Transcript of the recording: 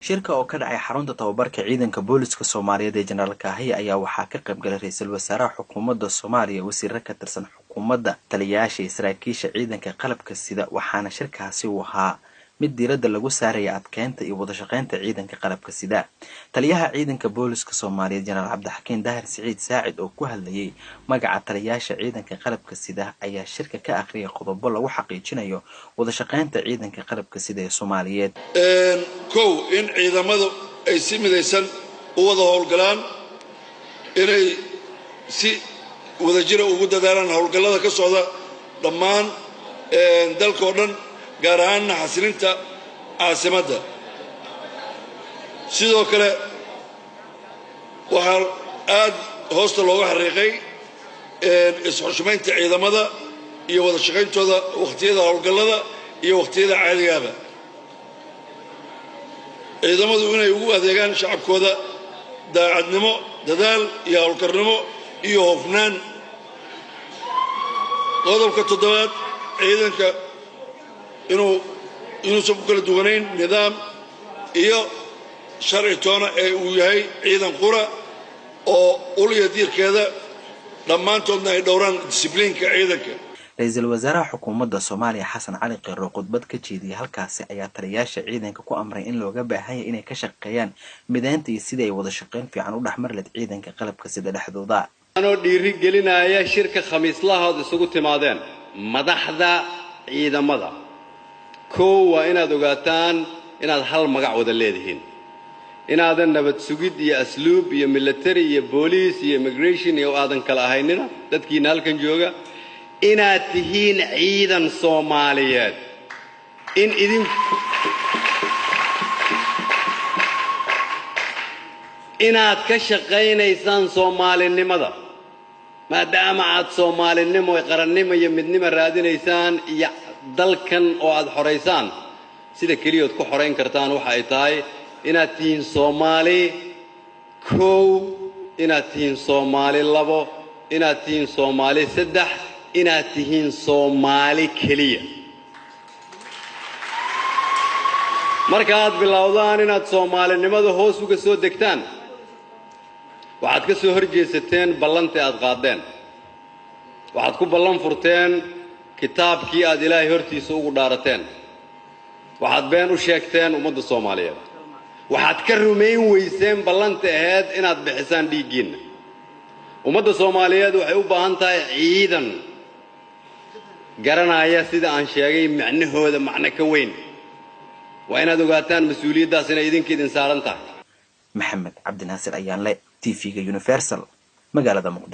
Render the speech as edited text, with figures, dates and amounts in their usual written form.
shirka oo ka dhacay xarunta tababarka ciidanka booliska Soomaaliyeed ee General Kaahiya ayaa waxaa ka qayb galay ra'iisul wasaaraha xukuumadda Soomaaliya wasiirro ka tirsan xukuumadda taliyayaasha saraakiisha ciidanka qalabka sida waxaana shirkaasi uu ahaa mid diiradda lagu saaraya adkeynta iyo wada shaqeynta ciidanka qalabka sida taliyaha ciidanka booliska Soomaaliyeed General Cabdixakiin Daahir Siciid Saacid oo ku hadlayay magaca taliyayaasha ciidanka qalabka sida ayaa shirka ka akhriyay qodobo lagu xaqiijinayo wada shaqeynta ciidanka qalabka sida ee Soomaaliyeed in ciidamadu ay si midaysan u wada howlgalaan inay si wadajir ugu dadaalaan howlgallada ka socda dhammaan dalka oo dhan gaar ahaan xasilinta caasimadda sidoo kale waxaa aad hoosta looga xariiqay isxushmaynta ciidamada iyo wada shaqayntooda waqtiyada howlgallada iyo waqtiyada caadigaaba ciidamadu inay ugu adeegaan shacabkooda daacadnimo dadaal iyo howlkarnimo iyo hofnaan qodobka 7 ciidanka inuusan ku kala duwanayn nidaam iyo sharci toona ee uu yahay ciidan qura oo uliya diirkeeda dhammaantoodna ay dhowraan discipliinka ciidanka ra'iisul wasaaraha xukuumadda Soomaaliya Xasan Cali Qirro khudbad ka jeediyay halkaasi ayaa taliyayaasha ciidanka ku amray in looga baahan yahay inay ka shaqeeyaan mideynta iyo sidii ay wada shaqeyn fiican u dhaxmar leh ciidanka qalabka sida dhexdooda anoo dhiiri gelinaya shirka khamiislahood isugu timaadeen madaxda ciidamada waa inaad ogaataan inaad hal magac wada leedihiin inaadan nabad sugid iyo asluub iyo military iyo police iyo immigration iyo aadan kala ahaynina dadkiina halkan jooga inaad tihiin ciidan Soomaaliyeed inaad ka shaqaynaysaan Soomaalinimada maadaama aad Soomaalinimo iyo qarannimo iyo midnimo raadinaysaan iyo dalkan oo aad xoreysaan sida kaliya ku xoreyn kartaan waxa ay tahay inaad tihiin Soomaali inaad tihiin Soomaali 2 inaad tihiin Soomaali 3 inaad tihiin Soomaali kaliya marka aad bilowdaan inaad Soomaalinimada hoos uga soo degtaan waxaad ka soo horjeesateen ballantii aad qaadeen waxaad ku ballan furteen kitaabkii aad Ilaahay hortiisa ugu dhaarateen waxaad been u sheegteen ummadda Soomaaliyeed waxaad ka rumayn weyseen ballanta ahayd inaad bixisaan dhiiggiina ummadda Soomaaliyeed waxay u baahan tahay ciidan garanaya sida aan sheegay macnahooda macna ka weyn waa inaad ogaataan mas'uuliyaddaas inay idin saaran tahay Maxamed Cabdi Naasir ayaan le TV-ga Universal magaalada Muqdisho